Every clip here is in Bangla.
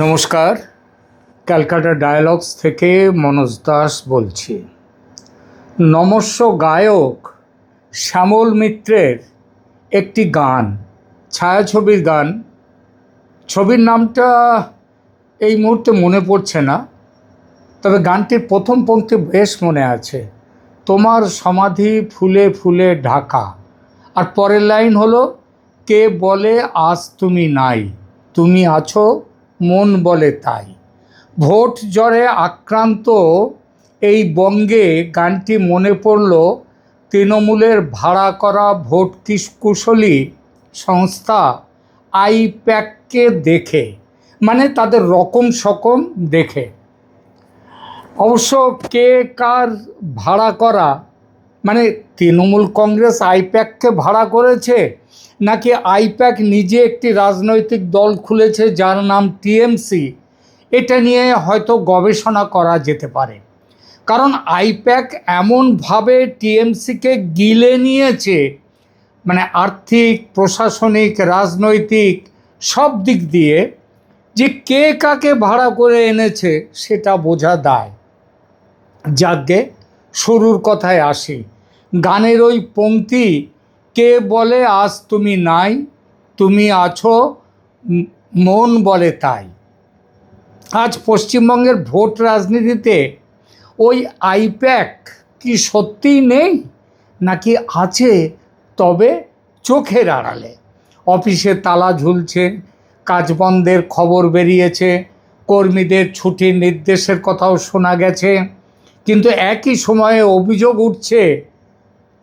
নমস্কার, ক্যালকাটা ডায়ালগস থেকে মনোজ দাস বলছি। নমস্য গায়ক শ্যামল মিত্রের একটি গান, ছায়াছবির গান, ছবির নামটা এই মুহূর্তে মনে পড়ছে না, তবে গানটির প্রথম পংক্তি বেশ মনে আছে, তোমার সমাধি ফুলে ফুলে ঢাকা। আর পরের লাইন হলো, কে বলে আজ তুমি নাই, তুমি আছো মন বলে তাই। ভোট জ্বরে আক্রান্ত এই বঙ্গে গানটি মনে পড়ল তৃণমূলের ভাড়া করা ভোট কুশলী সংস্থা আইপ্যাককে দেখে, মানে তাদের রকম সকম দেখে। অবশ্য কে কার ভাড়া করা, মানে তৃণমূল কংগ্রেস আইপ্যাককে ভাড়া করেছে নাকি আইপ্যাক নিজে একটি রাজনৈতিক দল খুলেছে যার নাম টিএমসি, এটা নিয়ে হয়তো গবেষণা করা যেতে পারে। কারণ আইপ্যাক এমনভাবে টিএমসিকে গিলে নিয়েছে, মানে আর্থিক, প্রশাসনিক, রাজনৈতিক সব দিক দিয়ে, যে কে কাকে ভাড়া করে এনেছে সেটা বোঝা দায়। যাকে শুরুর কথায় আসি, গানের ওই পংক্তি, কে বলে আজ তুমি নাই, তুমি আছো মন বলে তাই। আজ পশ্চিমবঙ্গের ভোট রাজনীতিতে ওই আইপ্যাক কি সত্যিই নেই নাকি আছে, তবে চোখের আড়ালে? অফিসে তালা ঝুলছে, কাজ বন্ধের খবর বেরিয়েছে, কর্মীদের ছুটির নির্দেশের কথাও শোনা গেছে, কিন্তু একই সময়ে অভিযোগ উঠছে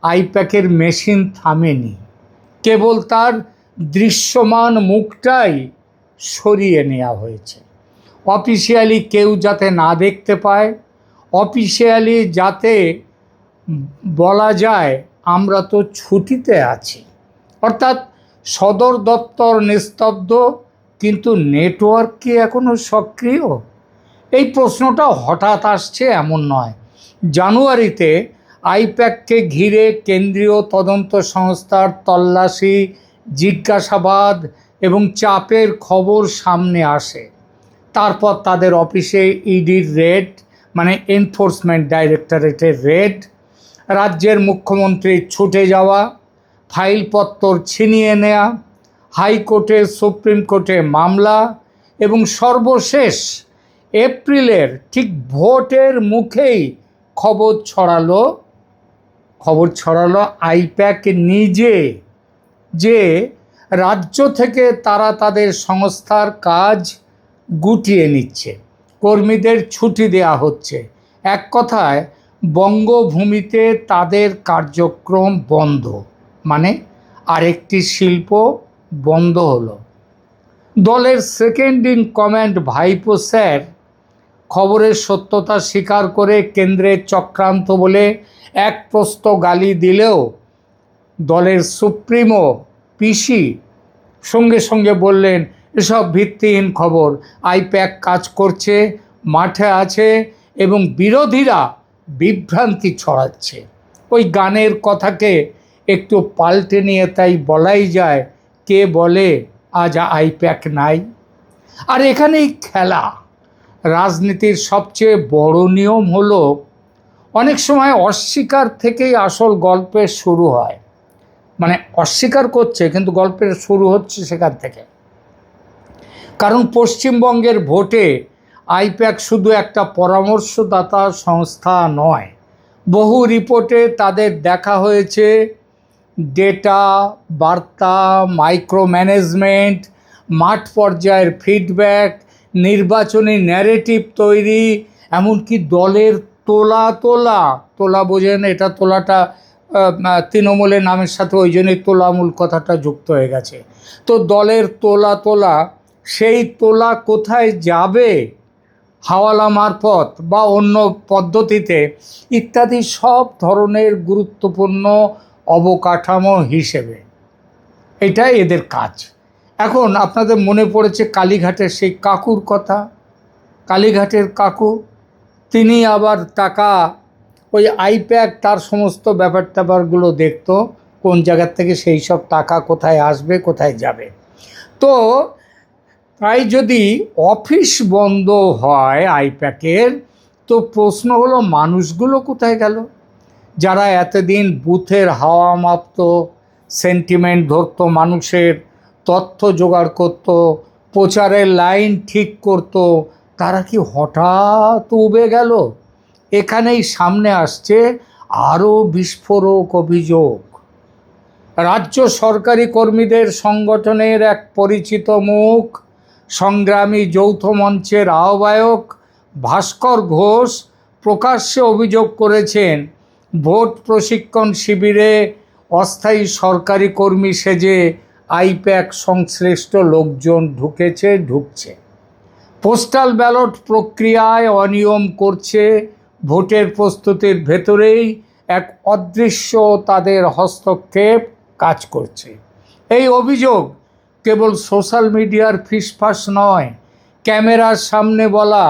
আইপ্যাকের মেশিন থামেনি, কেবল তার দৃশ্যমান মুখটাই সরিয়ে নেওয়া হয়েছে। অফিসিয়ালি কেউ যাতে না দেখতে পায়, অফিসিয়ালি যাতে বলা যায় আমরা তো ছুটিতে আছি, অর্থাৎ সদর দপ্তর নিস্তব্ধ কিন্তু নেটওয়ার্ক কি এখনও সক্রিয়? এই প্রশ্নটা হঠাৎ আসছে এমন নয়। জানুয়ারিতে আইপ্যাককে ঘিরে কেন্দ্রীয় তদন্ত সংস্থার তল্লাশি, জিজ্ঞাসাবাদ এবং চাপের খবর সামনে আসে। তারপর তাদের অফিসে ইডির রেড, মানে এনফোর্সমেন্ট ডাইরেক্টরেটের রেড, রাজ্যের মুখ্যমন্ত্রীর ছুটে যাওয়া, ফাইলপত্র ছিনিয়ে নেওয়া, হাইকোর্টে সুপ্রিম কোর্টে মামলা, এবং সর্বশেষ এপ্রিলের ঠিক ভোটের মুখেই খবর ছড়ালো আইপ্যাক নিজে, যে রাজ্য থেকে তারা তাদের সংস্থার কাজ গুটিয়ে নিচ্ছে, কর্মীদের ছুটি দেয়া হচ্ছে। এক কথায় বঙ্গভূমিতে তাদের কার্যক্রম বন্ধ, মানে আরেকটি শিল্প বন্ধ হলো। দলের সেকেন্ড ইন কমান্ড ভাইপো স্যার খবরের সত্যতা স্বীকার করে কেন্দ্রের চক্রান্ত বলে এক প্রস্ত গালি দিলেও দলের সুপ্রিমো পিসি সঙ্গে সঙ্গে বললেন, এসব ভিত্তিহীন খবর, আইপ্যাক কাজ করছে, মাঠে আছে এবং বিরোধীরা বিভ্রান্তি ছড়াচ্ছে। ওই গানের কথাকে একটু পাল্টে নিয়ে তাই বলাই যায়, কে বলে আজ আইপ্যাক নাই। আর এখানেই খেলা। রাজনীতির সবচেয়ে বড় নিয়ম হলো অনেক সময় অস্বীকার থেকেই আসল গল্পের শুরু হয়, মানে অস্বীকার করছে কিন্তু গল্পের শুরু হচ্ছে সেখান থেকে। কারণ পশ্চিমবঙ্গের ভোটে আইপ্যাক শুধু একটা পরামর্শদাতা সংস্থা নয়, বহু রিপোর্টে তাদের দেখা হয়েছে ডেটা, বার্তা, মাইক্রো ম্যানেজমেন্ট, মাঠ পর্যায়ের ফিডব্যাক, নির্বাচনী ন্যারেটিভ তৈরি, এমনকি দলের তোলা বোঝেন, এটা তোলাটা তৃণমূলের নামের সাথে ওই জন্যই তোলামূল কথাটা যুক্ত হয়ে গেছে। তো দলের তোলা সেই তোলা কোথায় যাবে, হাওয়ালা মারফত বা অন্য পদ্ধতিতে ইত্যাদি, সব ধরনের গুরুত্বপূর্ণ অবকাঠামো হিসেবে এটাই এদের কাজ। এখন আপনাদের মনে পড়েছে কালীঘাটের সেই কাকুর কথা। কালীঘাটের কাকু, তিনি আবার টাকা, ওই আইপ্যাক তার সমস্ত ব্যাপারগুলো দেখতো, কোন জায়গার থেকে সেই সব টাকা কোথায় আসবে কোথায় যাবে। তো তাই যদি অফিস বন্ধ হয় আইপ্যাকের, তো প্রশ্ন হলো মানুষগুলো কোথায় গেল, যারা এতদিন বুথের হাওয়া মাপত, সেন্টিমেন্ট ধরত, মানুষের তথ্য জোগাড় করত, প্রচারের লাইন ঠিক করত, তারা কি হঠাৎ উবে গেল? এখানেই সামনে আসছে আরও বিস্ফোরক অভিযোগ। রাজ্য সরকারি কর্মীদের সংগঠনের এক পরিচিত মুখ, সংগ্রামী যৌথ মঞ্চের আহ্বায়ক ভাস্কর ঘোষ প্রকাশ্যে অভিযোগ করেছেন, ভোট প্রশিক্ষণ শিবিরে অস্থায়ী সরকারি কর্মী সেজে আইপ্যাক সংশ্লিষ্ট লোকজন ঢুকছে, পোস্টাল ব্যালট প্রক্রিয়ায় অনিয়ম করছে, ভোটের প্রস্তুতির ভেতরেই এক অদৃশ্য তাদের হস্তক্ষেপ কাজ করছে। এই অভিযোগ কেবল সোশ্যাল মিডিয়ার ফিসফাস নয়, ক্যামেরার সামনে বলা,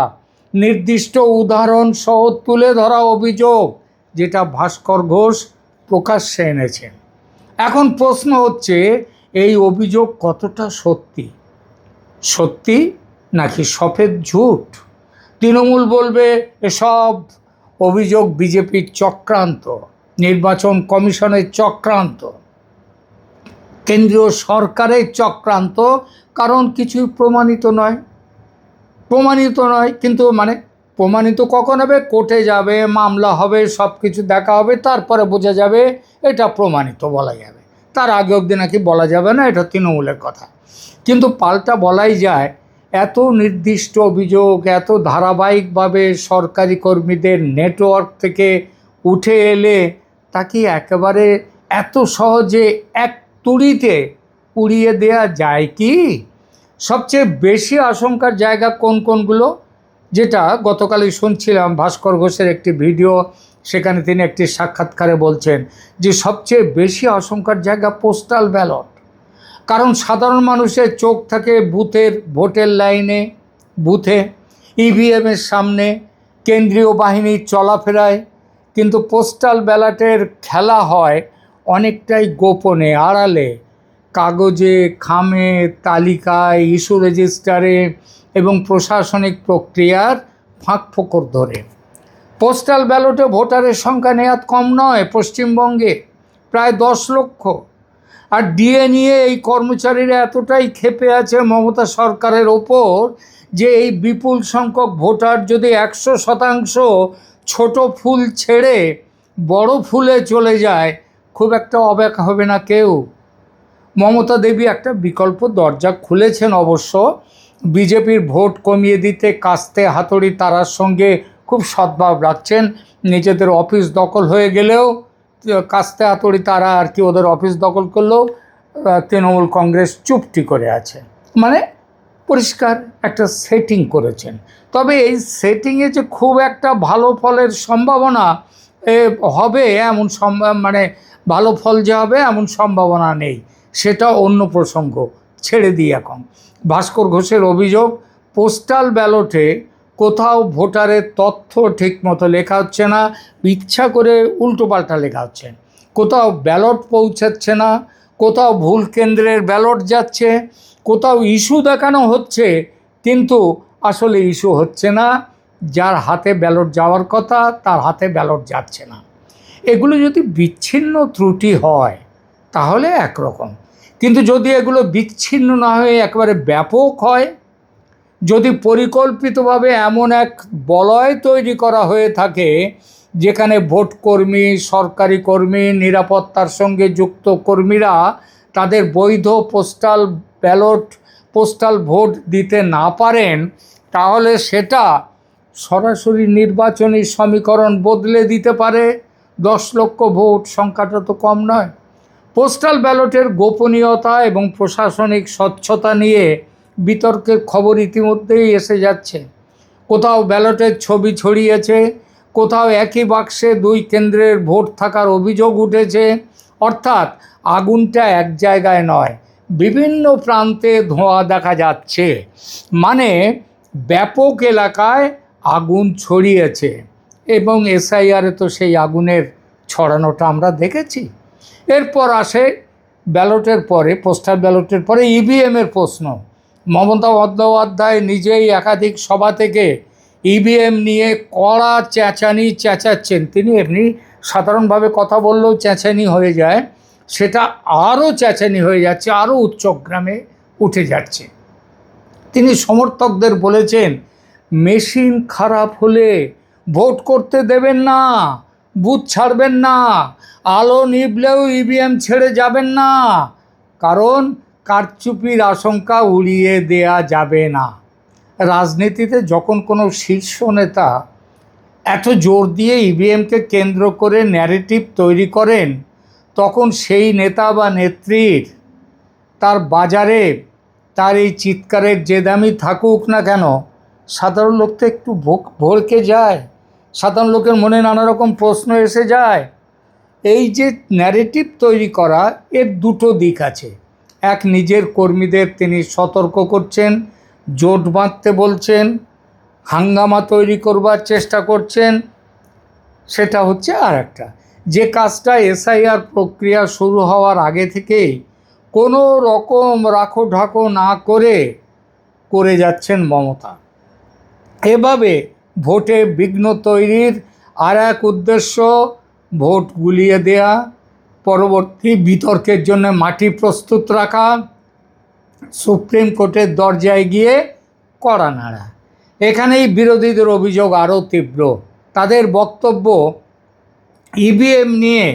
নির্দিষ্ট উদাহরণ সহ তুলে ধরা অভিযোগ, যেটা ভাস্কর ঘোষ প্রকাশ্যে এনেছেন। এখন প্রশ্ন হচ্ছে, এই অভিযোগ কতটা সত্যি নাকি সফেদ ঝুট? তৃণমূল বলবে এসব অভিযোগ বিজেপির চক্রান্ত, নির্বাচন কমিশনের চক্রান্ত, কেন্দ্রীয় সরকারের চক্রান্ত, কারণ কিছুই প্রমাণিত নয়। কিন্তু প্রমাণিত কখন হবে? কোর্টে যাবে, মামলা হবে, সব কিছু দেখা হবে, তারপরে বোঝা যাবে এটা প্রমাণিত বলা যাবে। তার আগে অবধি নাকি বলা যাবে না, এটা তৃণমূলের কথা। কিন্তু পাল্টা বলাই যায়, এত নির্দিষ্ট অভিযোগ এত ধারাবাহিকভাবে সরকারি কর্মীদের নেটওয়ার্ক থেকে উঠে এলে তা কি একেবারে এত সহজে এক তুড়িতে উড়িয়ে দেয়া যায় কি? সবচেয়ে বেশি আশঙ্কার জায়গা কোনগুলো, যেটা গতকালই শুনছিলাম ভাস্কর ঘোষের একটি ভিডিও, সেখানে তিনি একটি সাক্ষাৎকারে বলছেন যে সবচেয়ে বেশি আশঙ্কার জায়গা পোস্টাল ব্যালট। কারণ সাধারণ মানুষের চোখ থাকে ভোটের লাইনে, বুথে, ইভিএমের সামনে, কেন্দ্রীয় বাহিনীর চলাফেরায়, কিন্তু পোস্টাল ব্যালটের খেলা হয় অনেকটাই গোপনে, আড়ালে, কাগজে, খামে, তালিকায়, ইস্যু রেজিস্টারে এবং প্রশাসনিক প্রক্রিয়ার ফাঁকফোকর ধরে। পোস্টাল ব্যালটে ভোটারের সংখ্যা নেহাত কম নয়, পশ্চিমবঙ্গে প্রায় 10 লক্ষ। আর ডিএ নিয়ে এই কর্মচারীরা এতটাই ক্ষেপে আছে মমতা সরকারের ওপর যে এই বিপুল সংখ্যক ভোটার যদি 100% ছোট ফুল ছেড়ে বড় ফুলে চলে যায়, খুব একটা অবাক হবে না কেউ। মমতা দেবী একটা বিকল্প দরজা খুলেছেন অবশ্য, বিজেপির ভোট কমিয়ে দিতে কাস্তে হাতুড়ি তারার সঙ্গে খুব সদ্ভাব রাখছেন। নিজেদের অফিস দখল হয়ে গেলেও কাস্তে হাতুড়ি তারা আর কি ওদের অফিস দখল করলেও তৃণমূল কংগ্রেস চুপটি করে আছে, পরিষ্কার একটা সেটিং করেছেন। তবে এই সেটিংয়ে যে খুব একটা ভালো ফলের সম্ভাবনা হবে এমন ভালো ফল যে হবে এমন সম্ভাবনা নেই, সেটা অন্য প্রসঙ্গ, ছেড়ে দিই এখন। ভাস্কর ঘোষের অভিযোগ, পোস্টাল ব্যালটে কোথাও ভোটারের তথ্য ঠিকমতো লেখা হচ্ছে না, ইচ্ছা করে উল্টোপাল্টা লেখা হচ্ছে, কোথাও ব্যালট পৌঁছাচ্ছে না, কোথাও ভুল কেন্দ্রের ব্যালট যাচ্ছে, কোথাও ইস্যু দেখানো হচ্ছে কিন্তু আসলে ইস্যু হচ্ছে না, যার হাতে ব্যালট যাওয়ার কথা তার হাতে ব্যালট যাচ্ছে না। এগুলো যদি বিচ্ছিন্ন ত্রুটি হয় তাহলে একরকম, কিন্তু যদি এগুলো বিচ্ছিন্ন না হয়ে একেবারে ব্যাপক হয়, যদি পরিকল্পিতভাবে এমন এক বলয় তৈরি করা হয়ে থাকে যেখানে ভোট কর্মী, সরকারি কর্মী, নিরাপত্তার সঙ্গে যুক্ত কর্মীরা তাদের বৈধ পোস্টাল ভোট দিতে না পারেন, তাহলে সেটা সরাসরি নির্বাচনী সমীকরণ বদলে দিতে পারে। 10 লক্ষ ভোট সংখ্যাটা তো কম নয়। পোস্টাল ব্যালটের গোপনীয়তা এবং প্রশাসনিক স্বচ্ছতা নিয়ে বিতর্কের খবর ইতিমধ্যেই এসে যাচ্ছে। কোথাও ব্যালটের ছবি ছড়িয়েছে, কোথাও একই বাক্সে 2 কেন্দ্রের ভোট থাকার অভিযোগ উঠেছে। অর্থাৎ আগুনটা এক জায়গায় নয়, বিভিন্ন প্রান্তে ধোঁয়া দেখা যাচ্ছে, ব্যাপক এলাকায় আগুন ছড়িয়েছে। এবং এসআইআরে তো সেই আগুনের ছড়ানোটা আমরা দেখেছি। এরপর আসে ব্যালটের পরে, পোস্টাল ব্যালটের পরে ইভিএমের প্রশ্ন। মমতা বন্দ্যোপাধ্যায় নিজেই একাধিক সভা থেকে ইভিএম নিয়ে কড়া চেঁচানি চেঁচাচ্ছেন। তিনি এমনি সাধারণভাবে কথা বললেও চেঁচানি হয়ে যায়, সেটা আরও চেঁচানি হয়ে যাচ্ছে, আরও উচ্চগ্রামে উঠে যাচ্ছে। তিনি সমর্থকদের বলেছেন, মেশিন খারাপ হলে ভোট করতে দেবেন না, বুথ ছাড়বেন না, আলো নিভলেও ইভিএম ছেড়ে যাবেন না, কারণ কারচুপির আশঙ্কা উড়িয়ে দেয়া যাবে না। রাজনীতিতে যখন কোনো শীর্ষ নেতা এত জোর দিয়ে ইভিএমকে কেন্দ্র করে ন্যারেটিভ তৈরি করেন, তখন সেই নেতা বা নেত্রীর তার বাজারে তার এই চিৎকারের যে দামি থাকুক না কেন, সাধারণ লোক তো একটু ভড়কে যায়, সাধারণ লোকের মনে নানা রকম প্রশ্ন এসে যায়। এই যে ন্যারেটিভ তৈরি করা, এর দুটো দিক আছে। এক, নিজের কর্মীদের তিনি সতর্ক করছেন, জোট বাঁধতে বলছেন, হাঙ্গামা তৈরি করবার চেষ্টা করছেন। সেটা হচ্ছে আর একটা, যে কাজটা এসআইআর প্রক্রিয়া শুরু হওয়ার আগে থেকেই কোনো রকম রাখো ঢাকো না করে যাচ্ছেন মমতা। এভাবে ভোটে বিঘ্ন তৈরির আর এক উদ্দেশ্য, ভোট গুলিয়ে দেয়া, পরবর্তী বিতর্কের জন্য মাটি প্রস্তুত রাখা, সুপ্রিম কোর্টের দরজায় গিয়ে কড়া নাড়া। এখানেই বিরোধীদের অভিযোগ আরও তীব্র। তাদের বক্তব্য, ইভিএম নিয়ে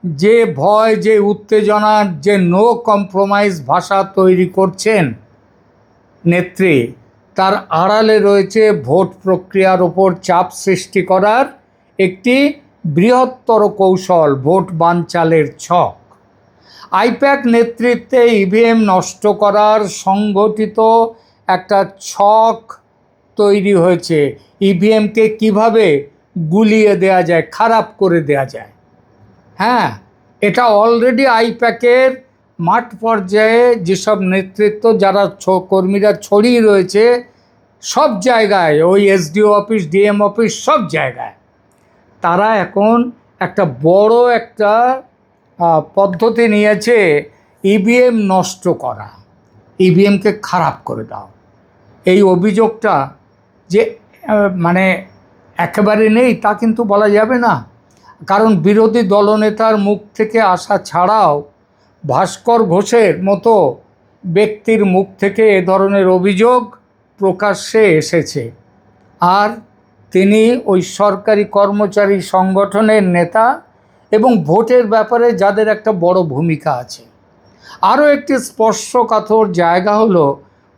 যে ভয়, যে উত্তেজনার, যে নো কম্প্রোমাইজ ভাষা তৈরি করছেন নেত্রী, তার আড়ালে রয়েছে ভোট প্রক্রিয়ার ওপর চাপ সৃষ্টি করার একটি বৃহত্তর কৌশল, ভোট বানচালের ছক। আইপ্যাক নেতৃত্বে ইভিএম নষ্ট করার সংগঠিত একটা ছক তৈরি হয়েছে। ইভিএমকে কিভাবে গুলিয়ে দেয়া যায়, খারাপ করে দেয়া যায়। হ্যাঁ, এটা অলরেডি আইপ্যাকের মাঠ পর্যায়ে যেসব নেতৃত্ব, যারা কর্মীরা ছড়িয়ে রয়েছে সব জায়গায়, ওই এসডিও অফিস, ডিএম অফিস, সব জায়গায়, তারা এখন একটা বড় একটা পদ্ধতি নিয়েছে, ইভিএম নষ্ট করা, ইভিএমকে খারাপ করে দাও। এই অভিযোগটা যে মানে একেবারে নেই তা কিন্তু বলা যাবে না, কারণ বিরোধী দলনেতার মুখ থেকে আসা ছাড়াও ভাস্কর ঘোষের মতো ব্যক্তির মুখ থেকে এ ধরনের অভিযোগ প্রকাশ্যে এসেছে। আর তিনি ওই সরকারি কর্মচারী সংগঠনের নেতা এবং ভোটের ব্যাপারে যাদের একটা বড় ভূমিকা আছে। আরও একটি স্পর্শকাতর জায়গা হলো,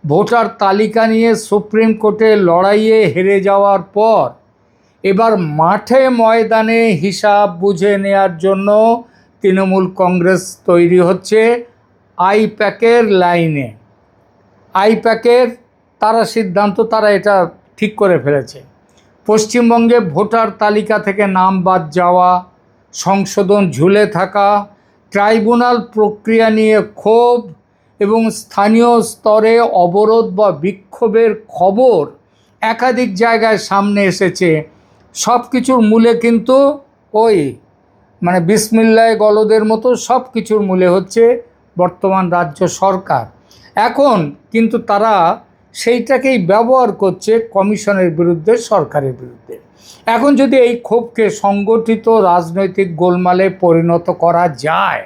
ভোটার তালিকা নিয়ে সুপ্রিম কোর্টে লড়াইয়ে হেরে যাওয়ার পর এবার মাঠে ময়দানে হিসাব বুঝে নেওয়ার জন্য তৃণমূল কংগ্রেস তৈরি হচ্ছে আইপ্যাকের লাইনে। আইপ্যাকের তারা সিদ্ধান্ত, তারা এটা ঠিক করে ফেলেছে, পশ্চিমবঙ্গে ভোটার তালিকা থেকে নাম বাদ যাওয়া, সংশোধন ঝুলে থাকা, ট্রাইব্যুনাল প্রক্রিয়া নিয়ে ক্ষোভ এবং স্থানীয় স্তরে অবরোধ বা বিক্ষোভের খবর একাধিক জায়গায় সামনে এসেছে। সব কিছুর মূলে কিন্তু ওই বিসমিল্লাহ গলদের মতো সব কিছুর মূলে হচ্ছে বর্তমান রাজ্য সরকার। এখন কিন্তু তারা সেইটাকেই ব্যবহার করছে কমিশনের বিরুদ্ধে, সরকারের বিরুদ্ধে। এখন যদি এই ক্ষোভকে সংগঠিত রাজনৈতিক গোলমালে পরিণত করা যায়,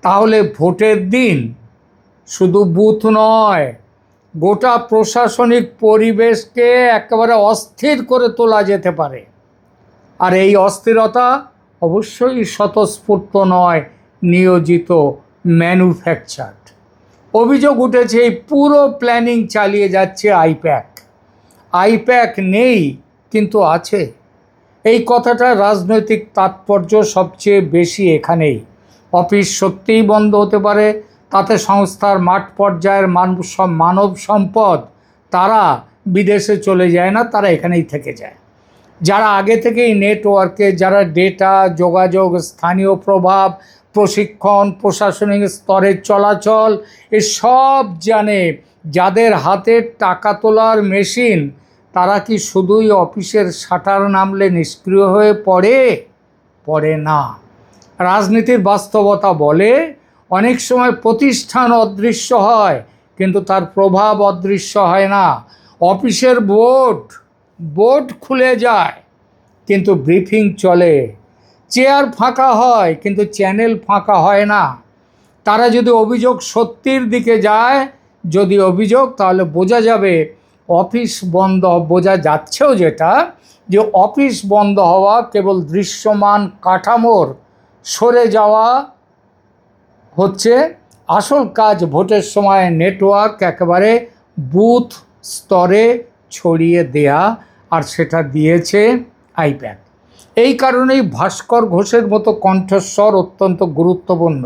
তাহলে ভোটের দিন শুধু বুথ নয়, গোটা প্রশাসনিক পরিবেশকে একেবারে অস্থির করে তোলা যেতে পারে। আর এই অস্থিরতা অবশ্যই স্বতঃস্ফূর্ত নয়, নিয়োজিত, ম্যানুফ্যাকচার্ড। অভিযোগ উঠেছে এই পুরো প্ল্যানিং চালিয়ে যাচ্ছে আইপ্যাক। আইপ্যাক নেই কিন্তু আছে, এই কথাটা রাজনৈতিক তাৎপর্য সবচেয়ে বেশি এখানেই। অফিস সত্যিই বন্ধ হতে পারে, তাতে সংস্থার মাঠ পর্যায়ের মানব সম্পদ তারা বিদেশে চলে যায় না, তারা এখানেই থেকে যায়। যারা আগে থেকেই নেটওয়ার্কে, যারা ডেটা, যোগাযোগ, স্থানীয় প্রভাব, প্রশিক্ষণ, প্রশাসনিক স্তরের চলাচল এসব জানে, যাদের হাতে টাকা তোলার মেশিন, তারা কি শুধুই অফিসের শাটার নামলে নিষ্ক্রিয় হয়ে পড়ে না। রাজনীতির বাস্তবতা বলে অনেক সময় প্রতিষ্ঠান অদৃশ্য হয়, কিন্তু তার প্রভাব অদৃশ্য হয় না। অফিসের বোর্ড খুলে যায় কিন্তু ব্রিফিং চলে, চেয়ার ফাঁকা হয় কিন্তু চ্যানেল ফাঁকা হয় না। তারা যদি অভিযোগ সত্যির দিকে যায়, যদি অভিযোগ, তাহলে বোঝা যাবে অফিস বন্ধ, বোঝা যাচ্ছেও যেটা, যে অফিস বন্ধ হওয়া কেবল দৃশ্যমান কাঠামোর সরে যাওয়া হচ্ছে। আসল কাজ ভোটের সময় নেটওয়ার্ক একেবারে বুথ স্তরে ছড়িয়ে দেয়া, আর সেটা দিয়েছে আইপ্যাক। এই কারণেই ভাস্কর ঘোষের মতো কণ্ঠস্বর অত্যন্ত গুরুত্বপূর্ণ,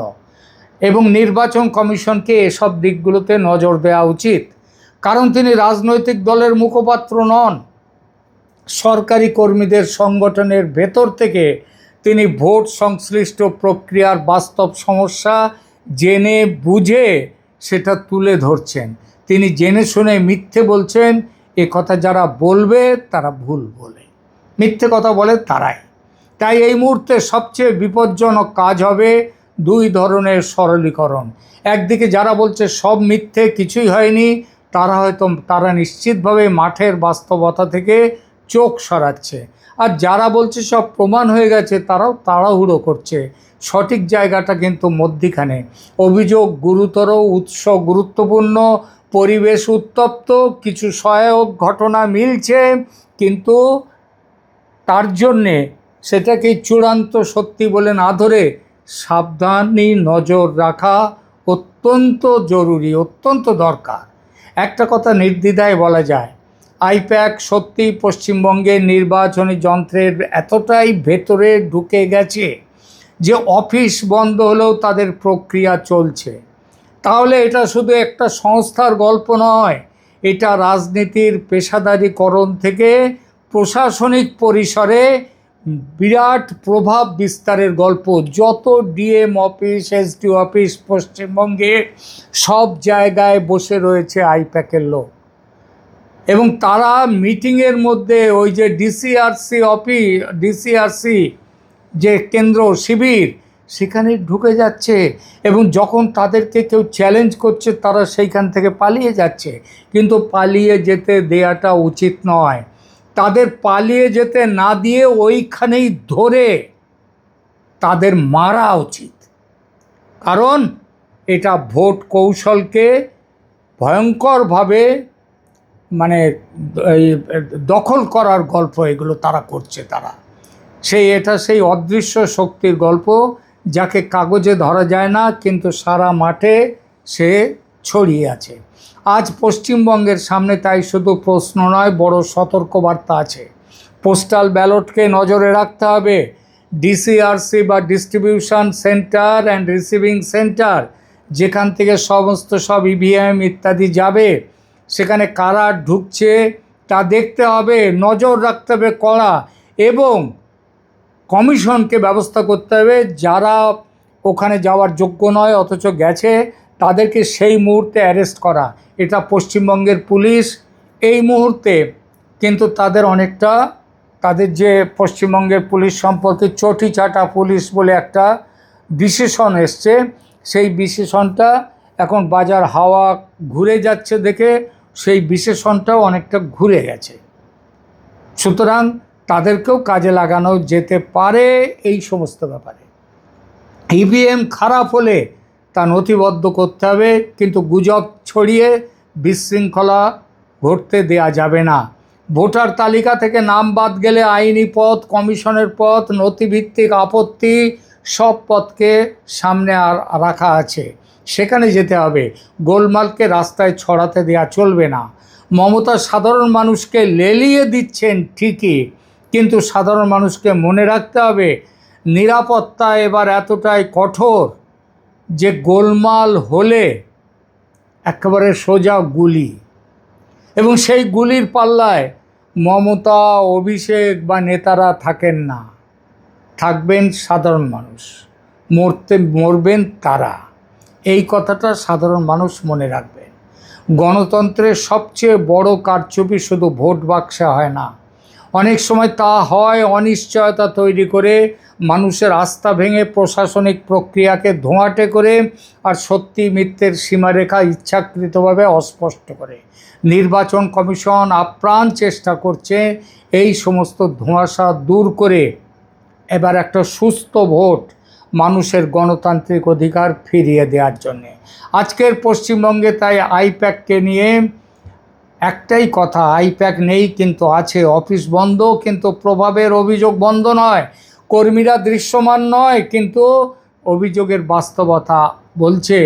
এবং নির্বাচন কমিশনকে এসব দিকগুলোতে নজর দেওয়া উচিত। কারণ তিনি রাজনৈতিক দলের মুখপাত্র নন, সরকারি কর্মীদের সংগঠনের ভেতর থেকে তিনি ভোট সংশ্লিষ্ট প্রক্রিয়ার বাস্তব সমস্যা জেনে বুঝে সেটা তুলে ধরছেন। তিনি জেনে শুনে মিথ্যে বলছেন, এ কথা যারা বলবে তারা ভুল বলে, মিথ্যে কথা বলে তারাই। তাই এই মুহূর্তে সবচেয়ে বিপজ্জনক কাজ হবে দুই ধরনের সরলীকরণ। একদিকে যারা বলছে সব মিথ্যে, কিছুই হয়নি, তারা নিশ্চিতভাবে মাঠের বাস্তবতা থেকে চোখ সরাচ্ছে। আর যারা বলছে সব প্রমাণ হয়ে গেছে, তারাও তাড়াহুড়ো করছে। সঠিক জায়গাটা কিন্তু মধ্যিখানে। অভিযোগ গুরুতর, উৎস গুরুত্বপূর্ণ, পরিবেশ উত্তপ্ত, কিছু সহায়ক ঘটনা মিলছে, কিন্তু তার জন্যে সেটাকে চূড়ান্ত সত্যি বলে না ধরে সাবধানী নজর রাখা অত্যন্ত জরুরি, অত্যন্ত দরকার। একটা কথা নির্দ্বিধায় বলা যায়, আইপ্যাক সত্যি পশ্চিমবঙ্গের নির্বাচনী যন্ত্রের এতটাই ভেতরে ঢুকে গেছে যে অফিস বন্ধ হলেও তাদের প্রক্রিয়া চলছে। তাহলে এটা শুধু একটা সংস্থার গল্প নয়, এটা রাজনীতির পেশাদারীকরণ থেকে প্রশাসনিক পরিসরে বিরাট প্রভাব বিস্তারের গল্প। যত ডিএম অফিস, এসডি অফিস পশ্চিমবঙ্গে, সব জায়গায় বসে রয়েছে আইপ্যাকের লোক, এবং তারা মিটিংয়ের মধ্যে ওই যে ডিসিআরসি যে কেন্দ্র শিবির, সেখানে ঢুকে যাচ্ছে, এবং যখন তাদেরকে কেউ চ্যালেঞ্জ করছে তারা সেইখান থেকে পালিয়ে যাচ্ছে। কিন্তু পালিয়ে যেতে দেয়াটা উচিত নয়। তাদের পালিয়ে যেতে না দিয়ে ওইখানেই ধরে তাদের মারা উচিত। কারণ এটা ভোট কৌশলকে ভয়ঙ্করভাবে দখল করার গল্প এগুলো তারা করছে। এটা সেই অদৃশ্য শক্তির গল্প, যাকে কাগজে ধরা যায় না, কিন্তু সারা মাঠে সে ছড়িয়ে আছে। আজ পশ্চিমবঙ্গের সামনে তাই শুধু প্রশ্ন নয়, বড় সতর্কবার্তা আছে। পোস্টাল ব্যালটকে নজরে রাখতে হবে। ডিসিআরসি বা distribution centre and receiving centre, যেখান থেকে সব ইভিএম ইত্যাদি যাবে, সেখানে কারা ঢুকছে তা দেখতে হবে, নজর রাখতে হবে কড়া, এবং কমিশনকে ব্যবস্থা করতে হবে যারা ওখানে যাওয়ার যোগ্য নয় অথচ গেছে, তাদেরকে সেই মুহূর্তে অ্যারেস্ট করা। এটা পশ্চিমবঙ্গের পুলিশ এই মুহূর্তে কিন্তু তাদের যে পশ্চিমবঙ্গের পুলিশ সম্পর্কে চটি চাটা পুলিশ বলে একটা বিশেষণ এসছে, সেই বিশেষণটা এখন বাজার হাওয়া ঘুরে যাচ্ছে দেখে সেই বিশেষণটাও অনেকটা ঘুরে গেছে। সুতরাং তাদেরকেও কাজে লাগানো যেতে পারে এই সমস্ত ব্যাপারে। ইভিএম খারাপ হলে তা নথিবদ্ধ করতে হবে, কিন্তু গুজব ছড়িয়ে বিশৃঙ্খলা ঘটতে দেয়া যাবে না। ভোটার তালিকা থেকে নাম বাদ গেলে আইনি পথ, কমিশনের পথ, নথিভিত্তিক আপত্তি, সব পথকে সামনে রাখা আছে, সেখানে যেতে হবে। গোলমালকে রাস্তায় ছড়াতে দেয়া চলবে না। মমতা সাধারণ মানুষকে লেলিয়ে দিচ্ছেন ঠিকই, কিন্তু সাধারণ মানুষকে মনে রাখতে হবে নিরাপত্তা এবার এতটাই কঠোর যে গোলমাল হলে একেবারে সোজা গুলি, এবং সেই গুলির পাল্লায় মমতা, অভিষেক বা নেতারা থাকেন না, থাকবেন সাধারণ মানুষ। মরবেন তারা। এই কথাটা সাধারণ মানুষ মনে রাখবেন। গণতন্ত্রের সবচেয়ে বড় কারচুপি শুধু ভোট বাক্সে হয় না, অনেক সময় তা হয় অনিশ্চয়তা তৈরি করে, মানুষের আস্থা ভেঙে প্রশাসনিক প্রক্রিয়াকে ধোঁয়াটে করে আর সত্যি মিথ্যের সীমারেখা ইচ্ছাকৃতভাবে অস্পষ্ট করে। নির্বাচন কমিশন আপ্রাণ চেষ্টা করছে এই সমস্ত ধোঁয়াশা দূর করে এবার একটা সুস্থ ভোট, মানুষের গণতান্ত্রিক অধিকার ফিরিয়ে দেওয়ার জন্যে। আজকের পশ্চিমবঙ্গে তাই আইপ্যাককে নিয়ে একটাই কথা, আইপ্যাক নেই কিন্তু আছে, অফিস বন্ধ কিন্তু প্রভাবের অভিযোগ বন্ধ নয়, কর্মীরা দৃশ্যমান নয় কিন্তু অভিযোগের বাস্তবতা বলছে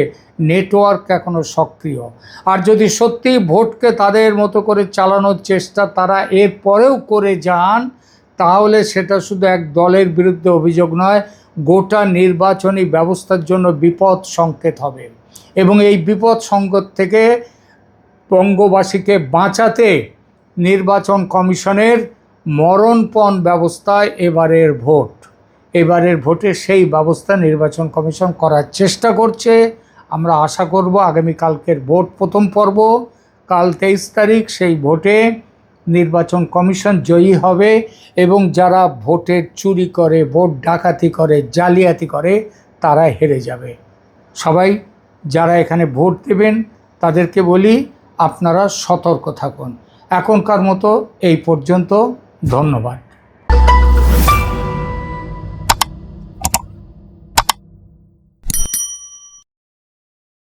নেটওয়ার্ক এখনও সক্রিয়। আর যদি সত্যি ভোটকে তাদের মতো করে চালানোর চেষ্টা তারা এর পরেও করে যান, তাহলে সেটা শুধু এক দলের বিরুদ্ধে অভিযোগ নয়, গোটা নির্বাচনী ব্যবস্থার জন্য বিপদ সংকেত হবে। এবং এই বিপদ সংকেত থেকে বঙ্গবাসীকে বাঁচাতে নির্বাচন কমিশনের মরণপণ ব্যবস্থায় এবারের ভোটে সেই ব্যবস্থা নির্বাচন কমিশন করার চেষ্টা করছে। আমরা আশা করব আগামীকালকের ভোট প্রথম পর্ব, কাল 23 তারিখ, সেই ভোটে নির্বাচন কমিশন জয়ী হবে এবং যারা ভোটের চুরি করে, ভোট ডাকাতি করে, জালিয়াতি করে তারা হেরে যাবে। সবাই যারা এখানে ভোট দেবেন তাদেরকে বলি আপনারা সতর্ক থাকুন। এখনকার মতো এই পর্যন্ত, ধন্যবাদ।